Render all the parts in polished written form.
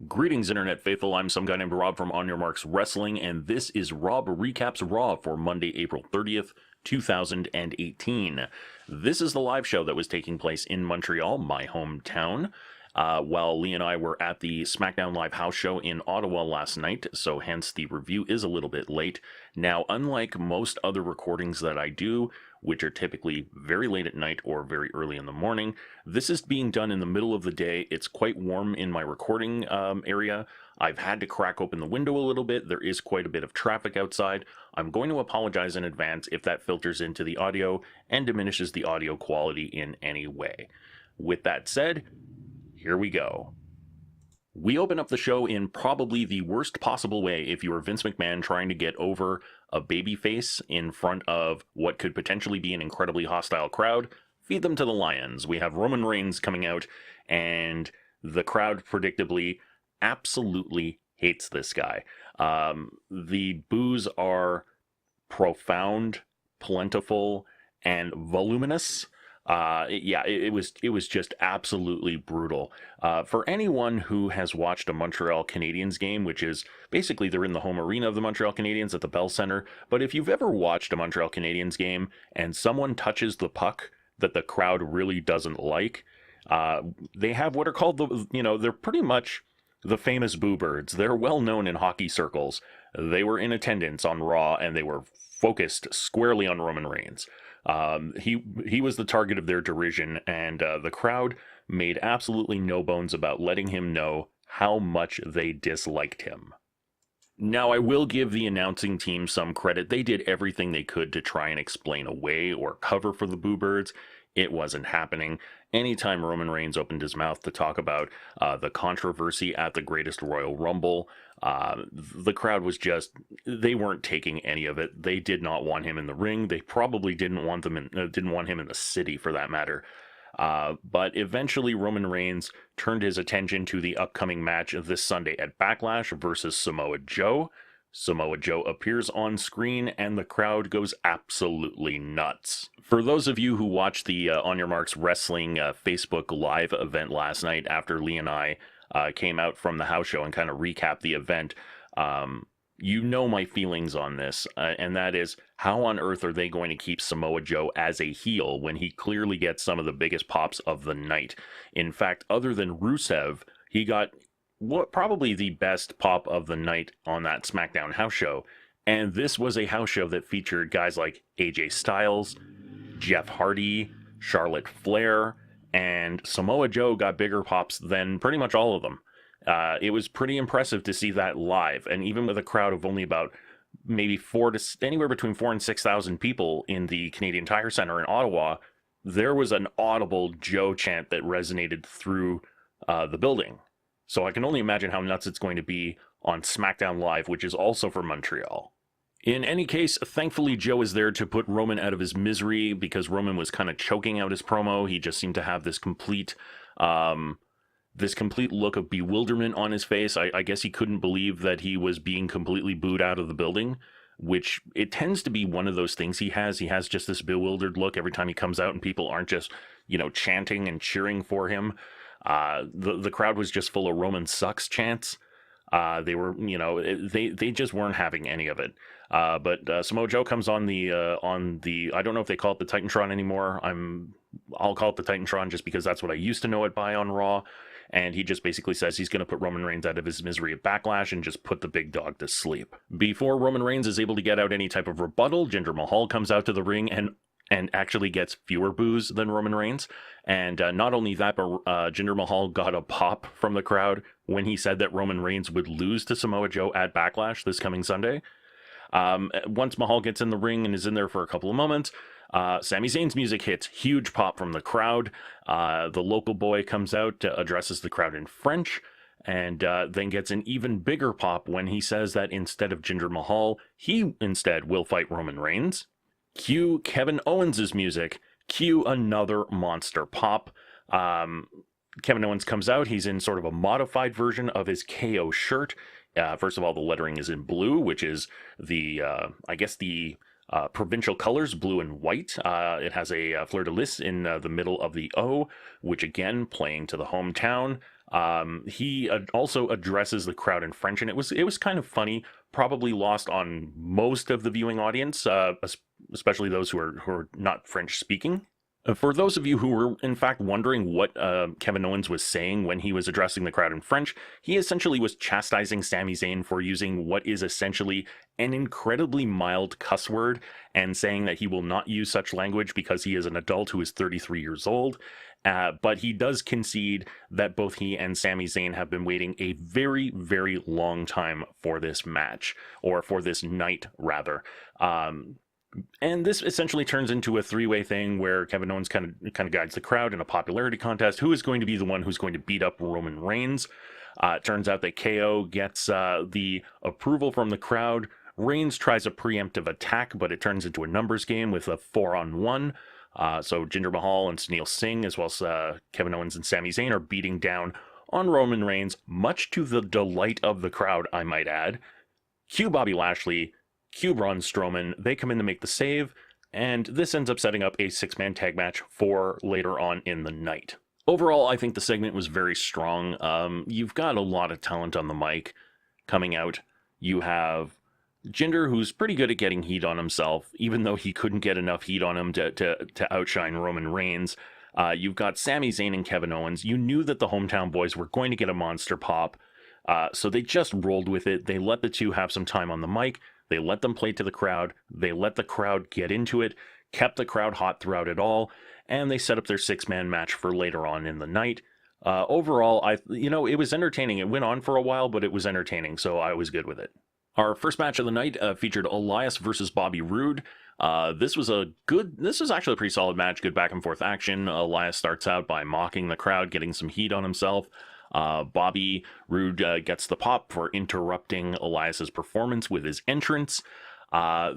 Greetings, Internet faithful. I'm some guy named Rob from On Your Marks Wrestling, and this is Rob Recaps Raw for Monday, April 30th, 2018. This is the live show that was taking place in Montreal, my hometown, while Lee and I were at the SmackDown Live house show in Ottawa last night, so hence the review is a little bit late. Now, unlike most other recordings that I do, which are typically very late at night or very early in the morning, this is being done in the middle of the day. It's quite warm in my recording area. I've had to crack open the window a little bit. There is quite a bit of traffic outside. I'm going to apologize in advance if that filters into the audio and diminishes the audio quality in any way. With that said, here we go. We open up the show in probably the worst possible way if you were Vince McMahon trying to get over a babyface in front of what could potentially be an incredibly hostile crowd. Feed them to the lions. We have Roman Reigns coming out, and the crowd predictably absolutely hates this guy. The boos are profound, plentiful, and voluminous. It was just absolutely brutal. For anyone who has watched a Montreal Canadiens game, which is basically they're in the home arena of the Montreal Canadiens at the Bell Center, but if you've ever watched a Montreal Canadiens game and someone touches the puck that the crowd really doesn't like, they have what are called they're pretty much the famous boo birds. They're well known in hockey circles. They were in attendance on Raw and they were focused squarely on Roman Reigns. He was the target of their derision, and the crowd made absolutely no bones about letting him know how much they disliked him. Now, I will give the announcing team some credit. They did everything they could to try and explain away or cover for the boo birds. It wasn't happening. Anytime Roman Reigns opened his mouth to talk about the controversy at the Greatest Royal Rumble, the crowd was they weren't taking any of it. They did not want him in the ring. They probably didn't want him in the city, for that matter. But eventually Roman Reigns turned his attention to the upcoming match this Sunday at Backlash versus Samoa Joe. Samoa Joe appears on screen and the crowd goes absolutely nuts. For those of you who watched the On Your Marks Wrestling Facebook Live event last night after Lee and I came out from the house show and kind of recapped the event, you know my feelings on this, and that is, how on earth are they going to keep Samoa Joe as a heel when he clearly gets some of the biggest pops of the night? In fact, other than Rusev, he got probably the best pop of the night on that SmackDown house show, and this was a house show that featured guys like AJ Styles, Jeff Hardy, Charlotte Flair, and Samoa Joe got bigger pops than pretty much all of them. It was pretty impressive to see that live, and even with a crowd of only about maybe anywhere between 4,000 and 6,000 people in the Canadian Tire Center in Ottawa, there was an audible Joe chant that resonated through the building. So I can only imagine how nuts it's going to be on SmackDown Live, which is also for Montreal. In any case, thankfully Joe is there to put Roman out of his misery, because Roman was kind of choking out his promo. He just seemed to have this complete look of bewilderment on his face. I guess he couldn't believe that he was being completely booed out of the building, which it tends to be one of those things he has. He has just this bewildered look every time he comes out and people aren't just, chanting and cheering for him. The crowd was just full of Roman sucks chants. They were, they just weren't having any of it. But Samoa Joe comes on the, I don't know if they call it the Titantron anymore. I'll call it the Titantron just because that's what I used to know it by on Raw. And he just basically says he's going to put Roman Reigns out of his misery at Backlash and just put the big dog to sleep. Before Roman Reigns is able to get out any type of rebuttal, Jinder Mahal comes out to the ring and actually gets fewer boos than Roman Reigns. And not only that, but Jinder Mahal got a pop from the crowd when he said that Roman Reigns would lose to Samoa Joe at Backlash this coming Sunday. Once Mahal gets in the ring and is in there for a couple of moments, Sami Zayn's music hits. Huge pop from the crowd. The local boy comes out, addresses the crowd in French, and then gets an even bigger pop when he says that instead of Jinder Mahal, he instead will fight Roman Reigns. Cue Kevin Owens' music. Cue another monster pop. Kevin Owens comes out. He's in sort of a modified version of his KO shirt. First of all, the lettering is in blue, which is the provincial colors, blue and white. It has a fleur-de-lis in the middle of the O, which again, playing to the hometown. He also addresses the crowd in French, and it was kind of funny, probably lost on most of the viewing audience, especially those who are not French speaking. For those of you who were in fact wondering what Kevin Owens was saying when he was addressing the crowd in French, he essentially was chastising Sami Zayn for using what is essentially an incredibly mild cuss word and saying that he will not use such language because he is an adult who is 33 years old. But he does concede that both he and Sami Zayn have been waiting a very, very long time for this match, or for this night, rather. And this essentially turns into a three-way thing where Kevin Owens kind of guides the crowd in a popularity contest. Who is going to be the one who's going to beat up Roman Reigns? It turns out that KO gets the approval from the crowd. Reigns tries a preemptive attack, but it turns into a numbers game with a 4-on-1. So Jinder Mahal and Sunil Singh, as well as Kevin Owens and Sami Zayn, are beating down on Roman Reigns, much to the delight of the crowd, I might add. Cue Bobby Lashley, cue Braun Strowman, they come in to make the save, and this ends up setting up a six-man tag match for later on in the night. Overall, I think the segment was very strong. You've got a lot of talent on the mic coming out. You have Jinder, who's pretty good at getting heat on himself, even though he couldn't get enough heat on him to outshine Roman Reigns. You've got Sami Zayn and Kevin Owens. You knew that the hometown boys were going to get a monster pop, so they just rolled with it. They let the two have some time on the mic. They let them play to the crowd. They let the crowd get into it, kept the crowd hot throughout it all, and they set up their six-man match for later on in the night. Overall, it was entertaining. It went on for a while, but it was entertaining, so I was good with it. Our first match of the night featured Elias versus Bobby Roode. This was actually a pretty solid match, good back and forth action. Elias starts out by mocking the crowd, getting some heat on himself. Bobby Roode gets the pop for interrupting Elias's performance with his entrance. Before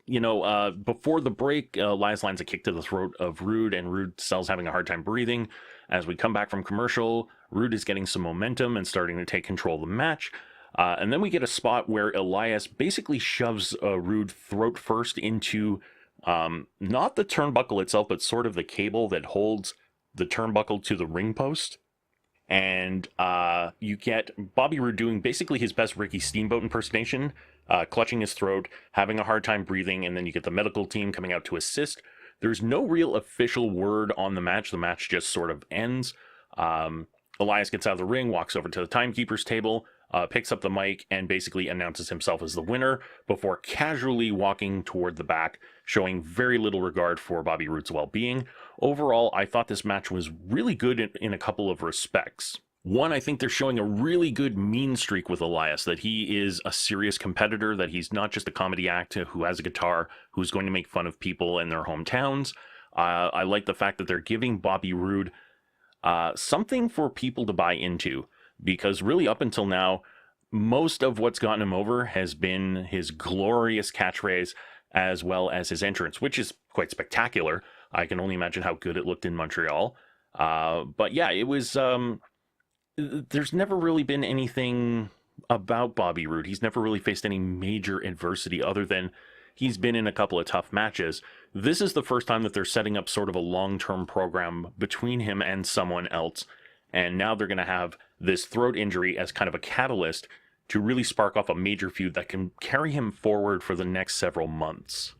the break, Elias lands a kick to the throat of Roode, and Roode sells having a hard time breathing. As we come back from commercial, Roode is getting some momentum and starting to take control of the match. And then we get a spot where Elias basically shoves Roode throat first into not the turnbuckle itself, but sort of the cable that holds the turnbuckle to the ring post. And you get Bobby Roode doing basically his best Ricky Steamboat impersonation, clutching his throat, having a hard time breathing, and then you get the medical team coming out to assist. There's no real official word on the match. The match just sort of ends. Elias gets out of the ring, walks over to the timekeeper's table, picks up the mic, and basically announces himself as the winner before casually walking toward the back, showing very little regard for Bobby Roode's well-being. Overall, I thought this match was really good in a couple of respects. One, I think they're showing a really good mean streak with Elias, that he is a serious competitor, that he's not just a comedy act who has a guitar, who's going to make fun of people in their hometowns. I like the fact that they're giving Bobby Roode something for people to buy into, because really up until now, most of what's gotten him over has been his glorious catchphrase as well as his entrance, which is quite spectacular. I can only imagine how good it looked in Montreal. But yeah, it was... there's never really been anything about Bobby Roode. He's never really faced any major adversity other than he's been in a couple of tough matches. This is the first time that they're setting up sort of a long-term program between him and someone else. And now they're going to have this throat injury as kind of a catalyst to really spark off a major feud that can carry him forward for the next several months.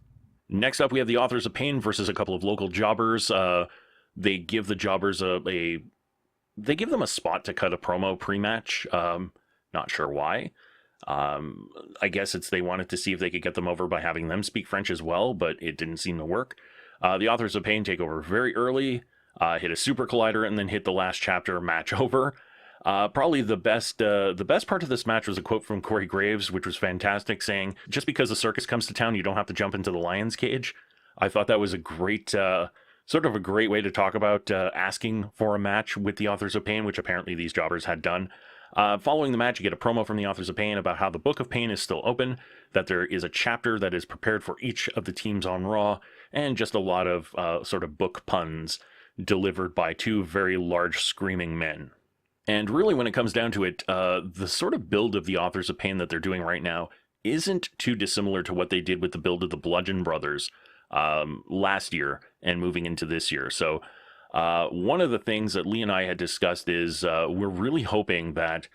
Next up, we have the Authors of Pain versus a couple of local jobbers. They give the jobbers they give them a spot to cut a promo pre-match. Not sure why. I guess they wanted to see if they could get them over by having them speak French as well, but it didn't seem to work. The Authors of Pain take over very early, hit a super collider, and then hit the last chapter, match over. Probably the best part of this match was a quote from Corey Graves, which was fantastic, saying, "Just because the circus comes to town, you don't have to jump into the lion's cage." I thought that was a great, sort of a great way to talk about asking for a match with the Authors of Pain, which apparently these jobbers had done. Following the match, you get a promo from the Authors of Pain about how the Book of Pain is still open, that there is a chapter that is prepared for each of the teams on Raw, and just a lot of sort of book puns delivered by two very large screaming men. And really, when it comes down to it, the sort of build of the Authors of Pain that they're doing right now isn't too dissimilar to what they did with the build of the Bludgeon Brothers last year and moving into this year. So One of the things that Lee and I had discussed is we're really hoping that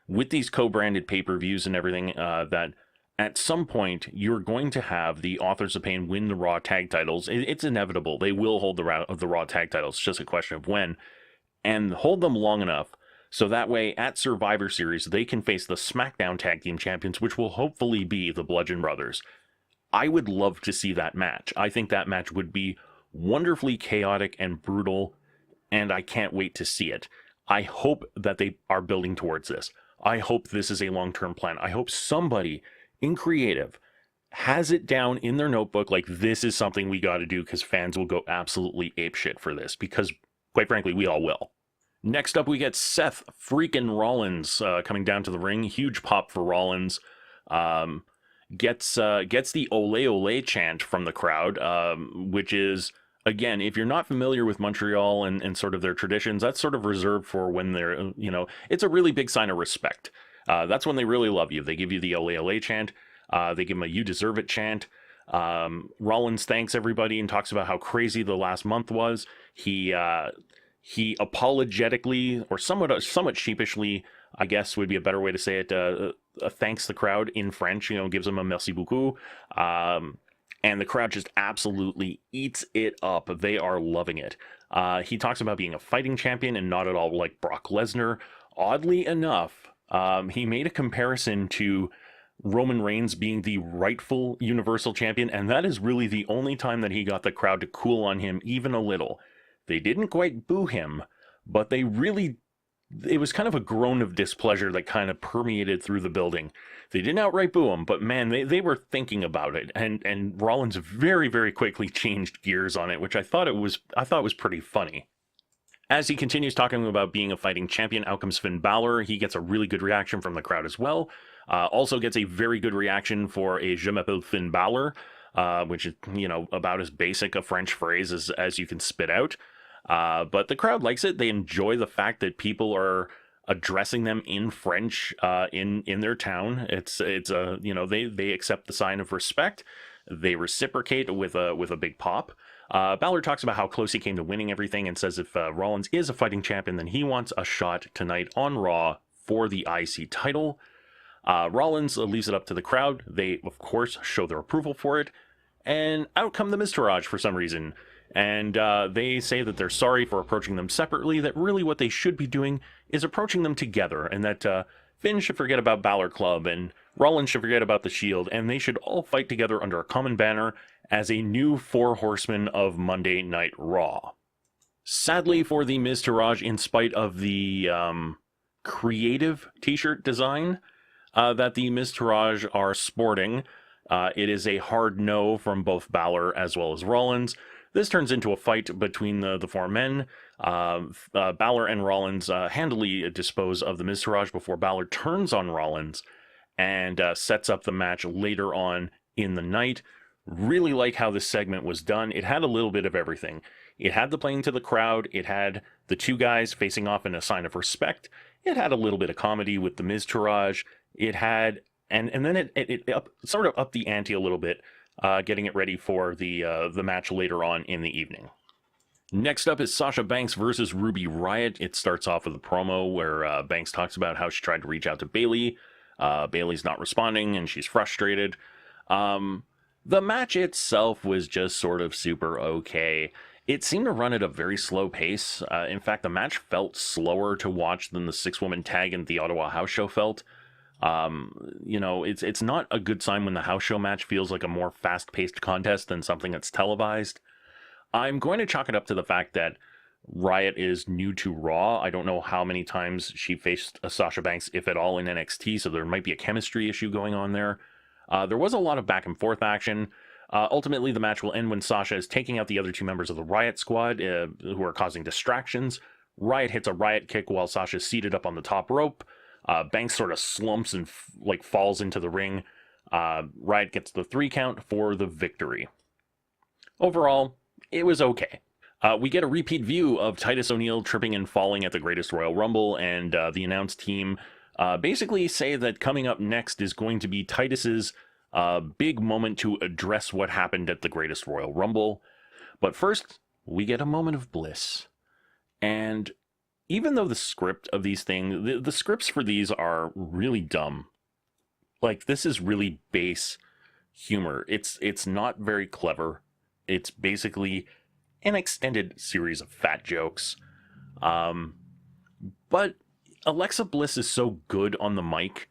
with these co-branded pay-per-views and everything, that at some point you're going to have the Authors of Pain win the Raw tag titles. It's inevitable. They will hold the Raw tag titles. It's just a question of when. And hold them long enough so that way at Survivor Series they can face the SmackDown Tag Team Champions, which will hopefully be the Bludgeon Brothers. I would love to see that match. I think that match would be wonderfully chaotic and brutal, and I can't wait to see it. I hope that they are building towards this. I hope this is a long-term plan. I hope somebody in creative has it down in their notebook like this is something we got to do, because fans will go absolutely apeshit for this, because quite frankly, we all will. Next up, we get Seth freaking Rollins coming down to the ring. Huge pop for Rollins. Gets the ole ole chant from the crowd, which is, again, if you're not familiar with Montreal and sort of their traditions, that's sort of reserved for when they're, it's a really big sign of respect. That's when they really love you. They give you the ole ole chant. They give them a you deserve it chant. Rollins thanks everybody and talks about how crazy the last month was. He apologetically, or somewhat sheepishly, I guess would be a better way to say it, thanks the crowd in French, gives them a merci beaucoup. And the crowd just absolutely eats it up. They are loving it. He talks about being a fighting champion and not at all like Brock Lesnar. Oddly enough, he made a comparison to Roman Reigns being the rightful Universal Champion, and that is really the only time that he got the crowd to cool on him even a little. They didn't quite boo him, but it was kind of a groan of displeasure that kind of permeated through the building. They didn't outright boo him, but man, they were thinking about it, and Rollins very, very quickly changed gears on it, which I thought was pretty funny. As he continues talking about being a fighting champion, out comes Finn Balor. He gets a really good reaction from the crowd as well. Also gets a very good reaction for a Je m'appelle Finn Balor, which is, about as basic a French phrase as you can spit out. But the crowd likes it. They enjoy the fact that people are addressing them in French in their town. They accept the sign of respect. They reciprocate with a big pop. Balor talks about how close he came to winning everything and says if Rollins is a fighting champion, then he wants a shot tonight on Raw for the IC title. Rollins leaves it up to the crowd. They, of course, show their approval for it. And out come the Miztourage for some reason. And they say that they're sorry for approaching them separately, that really what they should be doing is approaching them together, and that Finn should forget about Balor Club, and Rollins should forget about the Shield, and they should all fight together under a common banner as a new Four Horsemen of Monday Night Raw. Sadly for the Miztourage, in spite of the creative t-shirt design that the Miztourage are sporting, it is a hard no from both Balor as well as Rollins. This turns into a fight between the four men. Balor and Rollins handily dispose of the Miztourage before Balor turns on Rollins and sets up the match later on in the night. Really like how this segment was done. It had a little bit of everything. It had the playing to the crowd. It had the two guys facing off in a sign of respect. It had a little bit of comedy with the Miztourage. It had, and then it sort of upped the ante a little bit, getting it ready for the match later on in the evening. Next up is Sasha Banks versus Ruby Riott. It starts off with a promo where Banks talks about how she tried to reach out to Bayley. Bayley's not responding, and she's frustrated. The match itself was just sort of super okay. It seemed to run at a very slow pace. In fact, the match felt slower to watch than the six-woman tag in the Ottawa House Show felt. It's not a good sign when the house show match feels like a more fast-paced contest than something that's televised. I'm going to chalk it up to the fact that Riott is new to Raw. I don't know how many times she faced Sasha Banks, if at all, in NXT, so there might be a chemistry issue going on there. There was a lot of back and forth action. Ultimately, the match will end when Sasha is taking out the other two members of the Riott squad, who are causing distractions. Riott hits a Riott kick while Sasha's seated up on the top rope. Banks sort of slumps and falls into the ring. Riott gets the 3 count for the victory. Overall, it was okay. We get a repeat view of Titus O'Neil tripping and falling at the Greatest Royal Rumble, and the announced team basically say that coming up next is going to be Titus's big moment to address what happened at the Greatest Royal Rumble. But first, we get a moment of bliss. And even though the script of these things, the scripts for these are really dumb. Like, this is really base humor. It's not very clever. It's basically an extended series of fat jokes. But Alexa Bliss is so good on the mic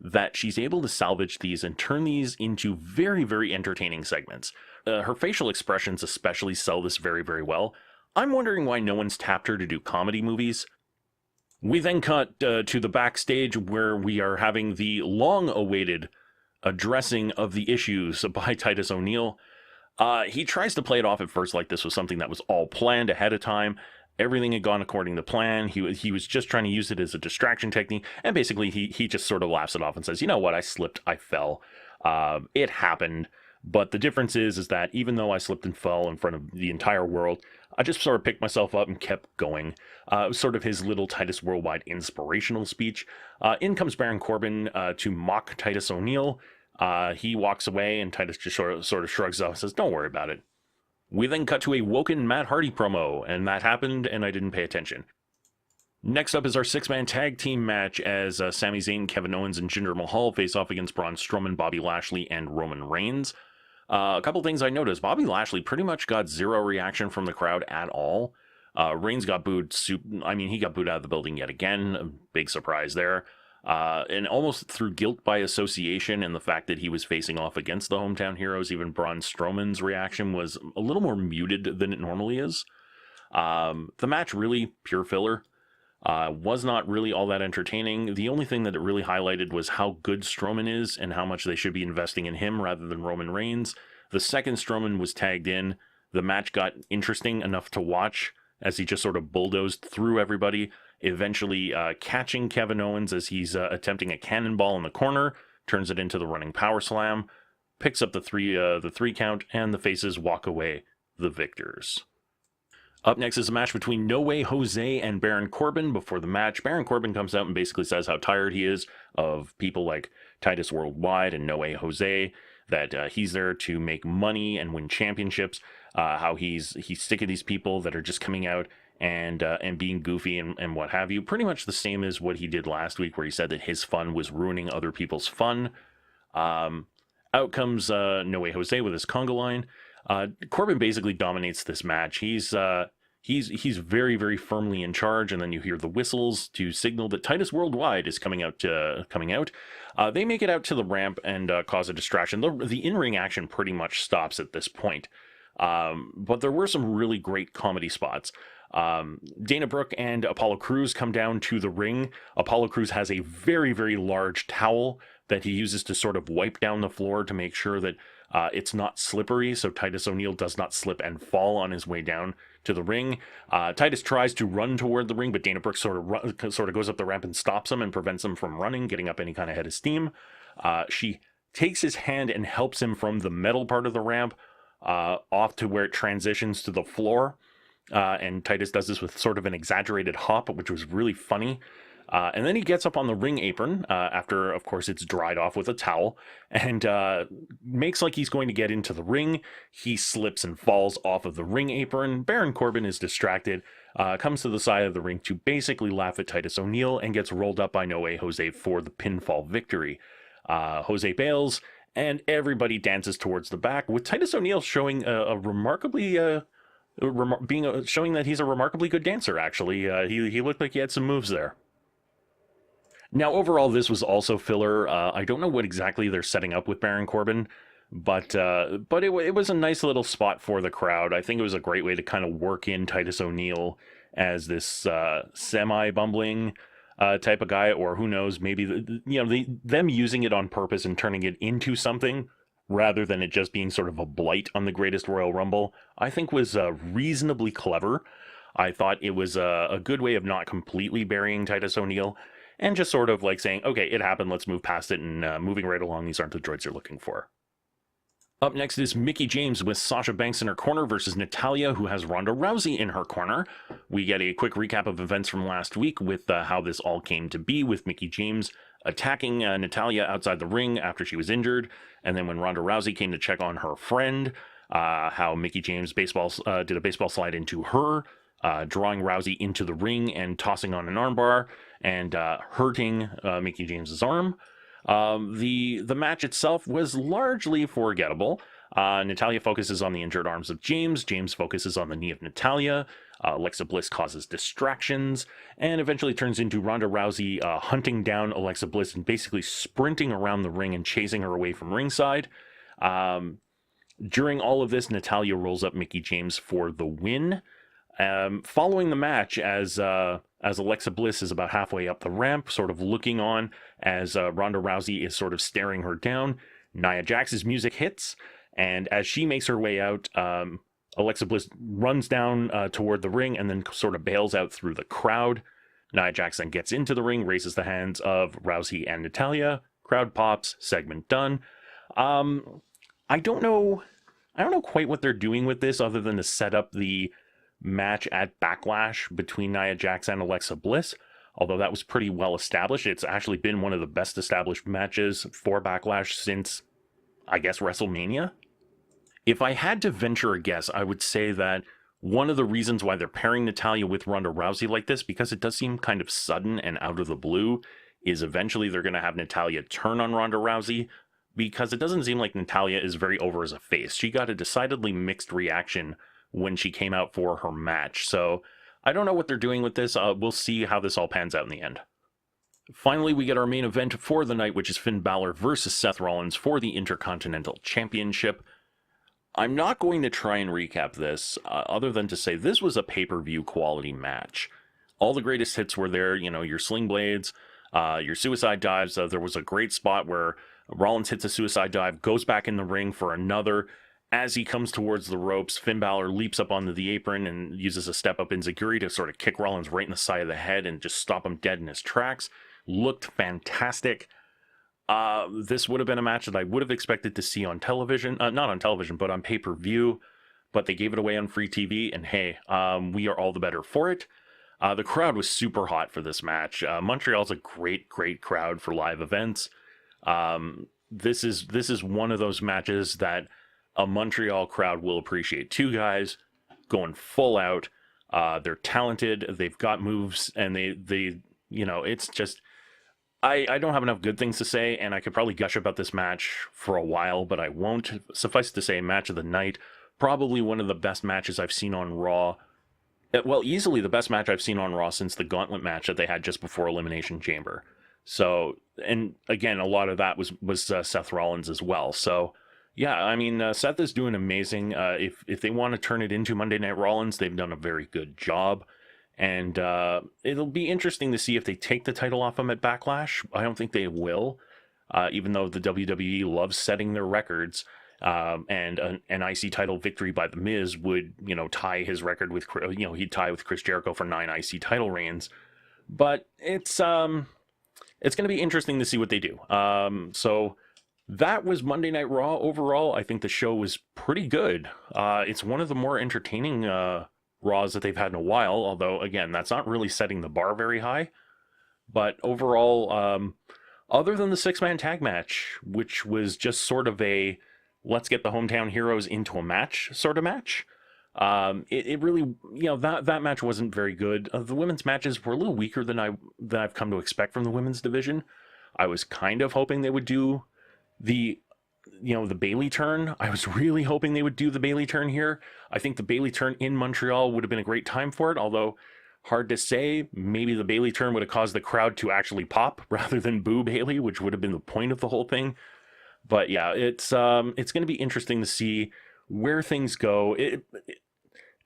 that she's able to salvage these and turn these into very, very entertaining segments. Her facial expressions especially sell this very, very well. I'm wondering why no one's tapped her to do comedy movies. We then cut to the backstage where we are having the long-awaited addressing of the issues by Titus O'Neil. He tries to play it off at first like this was something that was all planned ahead of time. Everything had gone according to plan. He was just trying to use it as a distraction technique. And basically, he just sort of laughs it off and says, you know what, I slipped, I fell. It happened. But the difference is that even though I slipped and fell in front of the entire world, I just sort of picked myself up and kept going. It was sort of his little Titus Worldwide inspirational speech. In comes Baron Corbin to mock Titus O'Neil. He walks away and Titus just sort of shrugs off and says, don't worry about it. We then cut to a Woken Matt Hardy promo, and that happened and I didn't pay attention. Next up is our 6-man tag team match as Sami Zayn, Kevin Owens, and Jinder Mahal face off against Braun Strowman, Bobby Lashley, and Roman Reigns. A couple things I noticed. Bobby Lashley pretty much got zero reaction from the crowd at all. Reigns got booed. He got booed out of the building yet again. A big surprise there. And almost through guilt by association and the fact that he was facing off against the hometown heroes, even Braun Strowman's reaction was a little more muted than it normally is. The match really pure filler. Was not really all that entertaining. The only thing that it really highlighted was how good Strowman is and how much they should be investing in him rather than Roman Reigns. The second Strowman was tagged in, the match got interesting enough to watch as he just sort of bulldozed through everybody, eventually catching Kevin Owens as he's attempting a cannonball in the corner, turns it into the running power slam, picks up the three count, and the faces walk away the victors. Up next is a match between No Way Jose and Baron Corbin. Before the match, Baron Corbin comes out and basically says how tired he is of people like Titus Worldwide and No Way Jose, that he's there to make money and win championships, how he's sick of these people that are just coming out and being goofy and what have you. Pretty much the same as what he did last week, where he said that his fun was ruining other people's fun. Out comes No Way Jose with his conga line. Corbin basically dominates this match. He's very, very firmly in charge, and then you hear the whistles to signal that Titus Worldwide is coming out. They make it out to the ramp and cause a distraction. The in-ring action pretty much stops at this point. But there were some really great comedy spots. Dana Brooke and Apollo Crews come down to the ring. Apollo Crews has a very, very large towel that he uses to sort of wipe down the floor to make sure that it's not slippery, so Titus O'Neil does not slip and fall on his way down to the ring. Titus tries to run toward the ring, but Dana Brooke sort of goes up the ramp and stops him and prevents him from running, getting up any kind of head of steam. She takes his hand and helps him from the metal part of the ramp off to where it transitions to the floor. And Titus does this with sort of an exaggerated hop, which was really funny. And then he gets up on the ring apron after, of course, it's dried off with a towel, and makes like he's going to get into the ring. He slips and falls off of the ring apron. Baron Corbin is distracted, comes to the side of the ring to basically laugh at Titus O'Neil, and gets rolled up by No Way Jose for the pinfall victory. Jose bails, and everybody dances towards the back, with Titus O'Neil showing showing that he's a remarkably good dancer, actually. He looked like he had some moves there. Now, overall, this was also filler. I don't know what exactly they're setting up with Baron Corbin, but it was a nice little spot for the crowd. I think it was a great way to kind of work in Titus O'Neil as this semi-bumbling type of guy, or who knows, maybe them using it on purpose and turning it into something rather than it just being sort of a blight on the Greatest Royal Rumble, I think was reasonably clever. I thought it was a good way of not completely burying Titus O'Neil, and just sort of like saying, okay, it happened, let's move past it, and moving right along, these aren't the droids you're looking for. Up next is Mickie James with Sasha Banks in her corner versus Natalya, who has Ronda Rousey in her corner. We get a quick recap of events from last week with how this all came to be, with Mickie James attacking Natalya outside the ring after she was injured, and then when Ronda Rousey came to check on her friend, how Mickie James did a baseball slide into her, drawing Rousey into the ring and tossing on an armbar and hurting Mickie James's arm. The match itself was largely forgettable. Natalya focuses on the injured arms of James. James focuses on the knee of Natalya. Alexa Bliss causes distractions and eventually turns into Ronda Rousey hunting down Alexa Bliss and basically sprinting around the ring and chasing her away from ringside. During all of this, Natalya rolls up Mickie James for the win. Following the match, as Alexa Bliss is about halfway up the ramp, sort of looking on as Ronda Rousey is sort of staring her down, Nia Jax's music hits, and as she makes her way out, Alexa Bliss runs down toward the ring and then sort of bails out through the crowd. Nia Jax then gets into the ring, raises the hands of Rousey and Natalya. Crowd pops, segment done. I don't know quite what they're doing with this other than to set up the match at Backlash between Nia Jax and Alexa Bliss, although that was pretty well established. It's actually been one of the best established matches for Backlash since, I guess, WrestleMania. If I had to venture a guess, I would say that one of the reasons why they're pairing Natalya with Ronda Rousey like this, because it does seem kind of sudden and out of the blue, is eventually they're going to have Natalya turn on Ronda Rousey, because it doesn't seem like Natalya is very over as a face. She got a decidedly mixed reaction when she came out for her match. So I don't know what they're doing with this. We'll see how this all pans out in the end. Finally, we get our main event for the night, which is Finn Balor versus Seth Rollins for the Intercontinental Championship. I'm not going to try and recap this, other than to say this was a pay-per-view quality match. All the greatest hits were there, you know, your sling blades, your suicide dives. There was a great spot where Rollins hits a suicide dive, goes back in the ring for another. As he comes towards the ropes, Finn Balor leaps up onto the apron and uses a step-up enziguri to sort of kick Rollins right in the side of the head and just stop him dead in his tracks. Looked fantastic. This would have been a match that I would have expected to see on television. Not on television, but on pay-per-view. But they gave it away on free TV, and hey, we are all the better for it. The crowd was super hot for this match. Montreal's a great crowd for live events. This is one of those matches that a Montreal crowd will appreciate. Two guys going full out. They're talented. They've got moves, and they you know, it's just, I don't have enough good things to say, and I could probably gush about this match for a while, but I won't. Suffice to say, match of the night, probably one of the best matches I've seen on Raw. Well, easily the best match I've seen on Raw since the Gauntlet match that they had just before Elimination Chamber. So, and again, a lot of that was Seth Rollins as well. So, yeah, I mean, Seth is doing amazing. If they want to turn it into Monday Night Rollins, they've done a very good job. And it'll be interesting to see if they take the title off him at Backlash. I don't think they will, even though the WWE loves setting their records. And an IC title victory by The Miz would, you know, tie his record with, you know, he'd tie with Chris Jericho for 9 IC title reigns. But it's going to be interesting to see what they do. So that was Monday Night Raw. Overall, I think the show was pretty good. It's one of the more entertaining Raws that they've had in a while, although, again, that's not really setting the bar very high. But overall, other than the 6-man tag match, which was just sort of a let's get the hometown heroes into a match sort of match, it really, you know, that match wasn't very good. The women's matches were a little weaker than I've come to expect from the women's division. I was kind of hoping they would do the Bayley turn. I was really hoping they would do the Bayley turn here. I think the Bayley turn in Montreal would have been a great time for it, although hard to say. Maybe the Bayley turn would have caused the crowd to actually pop rather than boo Bayley, which would have been the point of the whole thing. But yeah, it's going to be interesting to see where things go.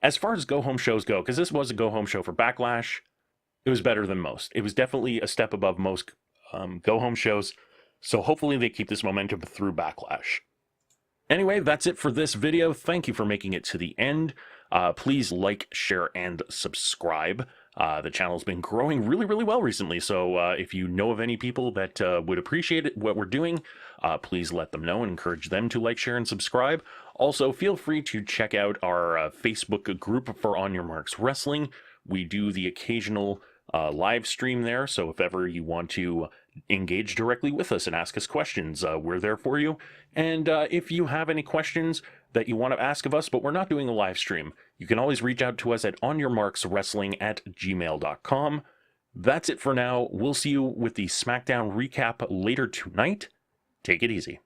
As far as go-home shows go, because this was a go-home show for Backlash, it was better than most. It was definitely a step above most go-home shows. So hopefully they keep this momentum through Backlash. Anyway, that's it for this video. Thank you for making it to the end. Please like, share, and subscribe. The channel's been growing really well recently, so if you know of any people that would appreciate what we're doing, please let them know and encourage them to like, share, and subscribe. Also, feel free to check out our Facebook group for On Your Marks Wrestling. We do the occasional live stream there, so if ever you want to engage directly with us and ask us questions, we're there for you. And if you have any questions that you want to ask of us, but we're not doing a live stream, you can always reach out to us at onyourmarkswrestling@gmail.com. That's it for now. We'll see you with the SmackDown recap later tonight. Take it easy.